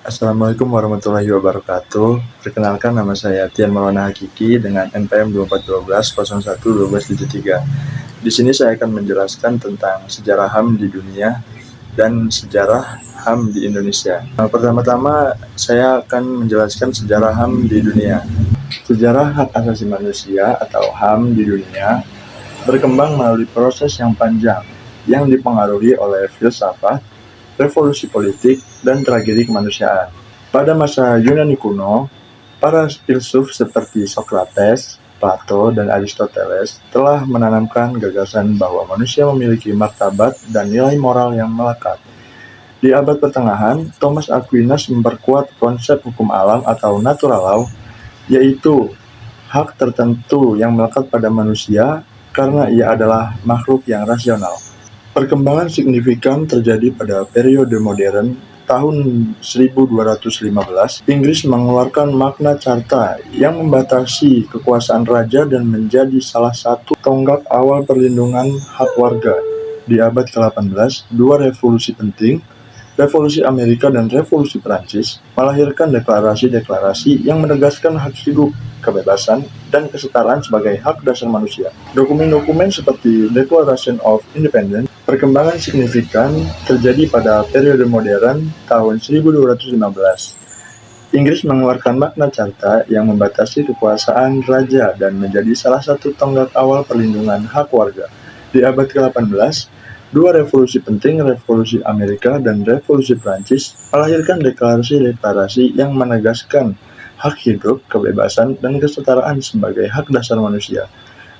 Assalamualaikum warahmatullahi wabarakatuh. Perkenalkan, nama saya Tian Maulana Hakiki dengan NPM 2412 01 1273. Di sini saya akan menjelaskan tentang sejarah HAM di dunia dan sejarah HAM di Indonesia. Pertama-tama saya akan menjelaskan sejarah HAM di dunia. Sejarah hak asasi manusia atau HAM di dunia berkembang melalui proses yang panjang yang dipengaruhi oleh filsafat, revolusi politik, dan tragedi kemanusiaan. Pada masa Yunani kuno, para filsuf seperti Socrates, Plato, dan Aristoteles telah menanamkan gagasan bahwa manusia memiliki martabat dan nilai moral yang melekat. Di abad pertengahan, Thomas Aquinas memperkuat konsep hukum alam atau natural law, yaitu hak tertentu yang melekat pada manusia karena ia adalah makhluk yang rasional. Perkembangan signifikan terjadi pada periode modern. Tahun 1215, Inggris mengeluarkan Magna Carta yang membatasi kekuasaan raja dan menjadi salah satu tonggak awal perlindungan hak warga. Di abad ke-18, dua revolusi penting, Revolusi Amerika dan Revolusi Perancis, melahirkan deklarasi-deklarasi yang menegaskan hak hidup, kebebasan, dan kesetaraan sebagai hak dasar manusia. Dokumen-dokumen seperti Declaration of Independence. Perkembangan signifikan terjadi pada periode modern tahun 1215. Inggris mengeluarkan Magna Carta yang membatasi kekuasaan raja dan menjadi salah satu tonggak awal perlindungan hak warga. Di abad ke-18, dua revolusi penting, Revolusi Amerika dan Revolusi Prancis, melahirkan deklarasi-deklarasi yang menegaskan hak hidup, kebebasan, dan kesetaraan sebagai hak dasar manusia.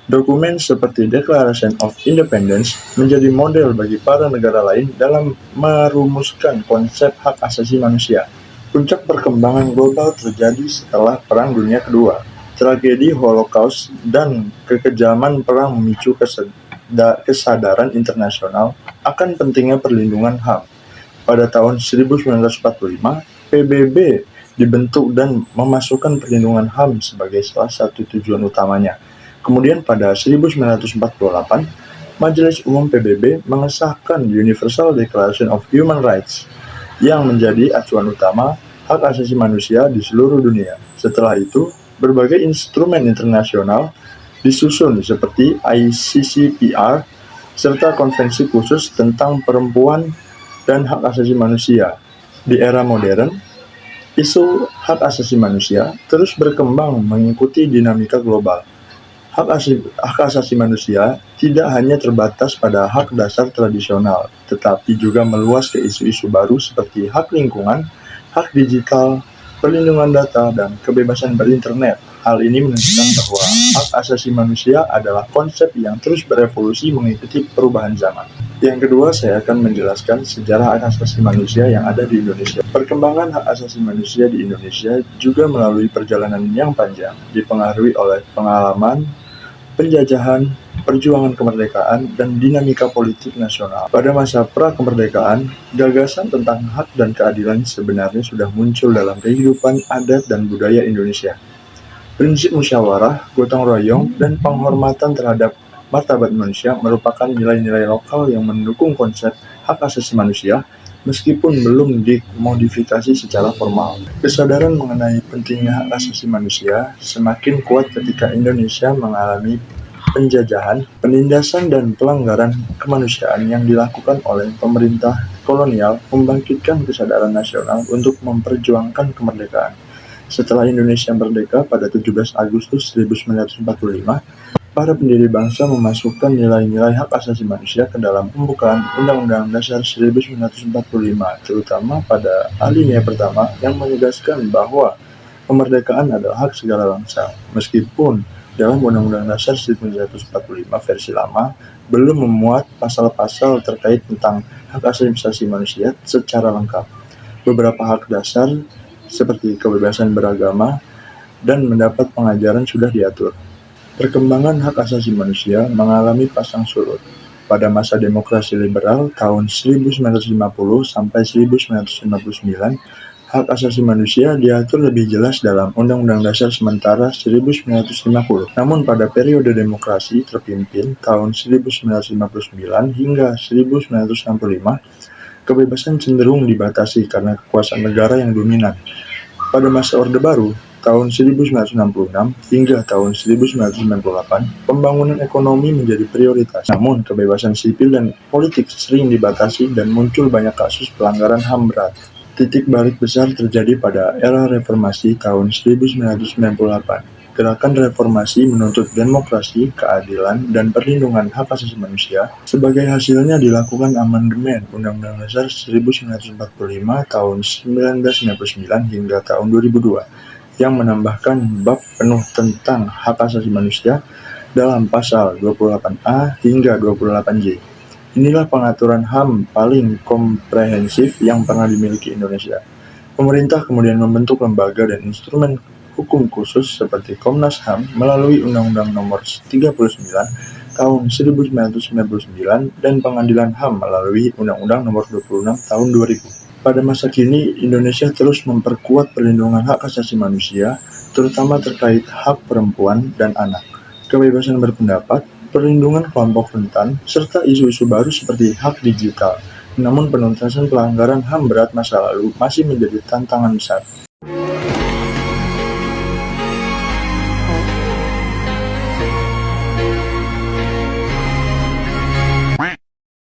Dokumen seperti Declaration of Independence menjadi model bagi para negara lain dalam merumuskan konsep hak asasi manusia. Puncak perkembangan global terjadi setelah Perang Dunia Kedua. Tragedi Holocaust dan kekejaman perang memicu kesadaran internasional akan pentingnya perlindungan HAM. Pada tahun 1945, PBB dibentuk dan memasukkan perlindungan HAM sebagai salah satu tujuan utamanya. Kemudian pada 1948, Majelis Umum PBB mengesahkan Universal Declaration of Human Rights yang menjadi acuan utama hak asasi manusia di seluruh dunia. Setelah itu, berbagai instrumen internasional disusun seperti ICCPR serta konvensi khusus tentang perempuan dan hak asasi manusia. Di era modern, isu hak asasi manusia terus berkembang mengikuti dinamika global. Hak asasi manusia tidak hanya terbatas pada hak dasar tradisional, tetapi juga meluas ke isu-isu baru seperti hak lingkungan, hak digital, perlindungan data, dan kebebasan berinternet. Hal ini menunjukkan bahwa hak asasi manusia adalah konsep yang terus berevolusi mengikuti perubahan zaman. Yang kedua, saya akan menjelaskan sejarah hak asasi manusia yang ada di Indonesia. Perkembangan hak asasi manusia di Indonesia juga melalui perjalanan yang panjang, dipengaruhi oleh pengalaman, penjajahan, perjuangan kemerdekaan, dan dinamika politik nasional. Pada masa pra-kemerdekaan, gagasan tentang hak dan keadilan sebenarnya sudah muncul dalam kehidupan adat dan budaya Indonesia. Prinsip musyawarah, gotong royong, dan penghormatan terhadap martabat manusia merupakan nilai-nilai lokal yang mendukung konsep hak asasi manusia, meskipun belum dimodifikasi secara formal. Kesadaran mengenai pentingnya hak asasi manusia semakin kuat ketika Indonesia mengalami penjajahan, penindasan, dan pelanggaran kemanusiaan yang dilakukan oleh pemerintah kolonial membangkitkan kesadaran nasional untuk memperjuangkan kemerdekaan. Setelah Indonesia merdeka pada 17 Agustus 1945, para pendiri bangsa memasukkan nilai-nilai hak asasi manusia ke dalam pembukaan Undang-Undang Dasar 1945, terutama pada alinea pertama yang menegaskan bahwa kemerdekaan adalah hak segala bangsa. Meskipun dalam Undang-Undang Dasar 1945 versi lama belum memuat pasal-pasal terkait tentang hak asasi manusia secara lengkap. Beberapa hak dasar seperti kebebasan beragama dan mendapat pengajaran sudah diatur. Perkembangan hak asasi manusia mengalami pasang surut. Pada masa demokrasi liberal tahun 1950 sampai 1959, hak asasi manusia diatur lebih jelas dalam Undang-Undang Dasar Sementara 1950. Namun pada periode demokrasi terpimpin tahun 1959 hingga 1965, kebebasan cenderung dibatasi karena kekuasaan negara yang dominan. Pada masa Orde Baru, tahun 1966 hingga tahun 1998, pembangunan ekonomi menjadi prioritas. Namun, kebebasan sipil dan politik sering dibatasi dan muncul banyak kasus pelanggaran HAM berat. Titik balik besar terjadi pada era reformasi tahun 1998. Gerakan reformasi menuntut demokrasi, keadilan, dan perlindungan hak asasi manusia. Sebagai hasilnya dilakukan amandemen Undang-Undang Dasar 1945 tahun 1999 hingga tahun 2002 yang menambahkan bab penuh tentang hak asasi manusia dalam pasal 28A hingga 28J. Inilah pengaturan HAM paling komprehensif yang pernah dimiliki Indonesia. Pemerintah kemudian membentuk lembaga dan instrumen hukum khusus seperti Komnas HAM melalui Undang-Undang Nomor 39 Tahun 1999 dan Pengadilan HAM melalui Undang-Undang Nomor 26 Tahun 2000. Pada masa kini, Indonesia terus memperkuat perlindungan hak asasi manusia, terutama terkait hak perempuan dan anak, kebebasan berpendapat, perlindungan kelompok rentan, serta isu-isu baru seperti hak digital. Namun penuntasan pelanggaran HAM berat masa lalu masih menjadi tantangan besar.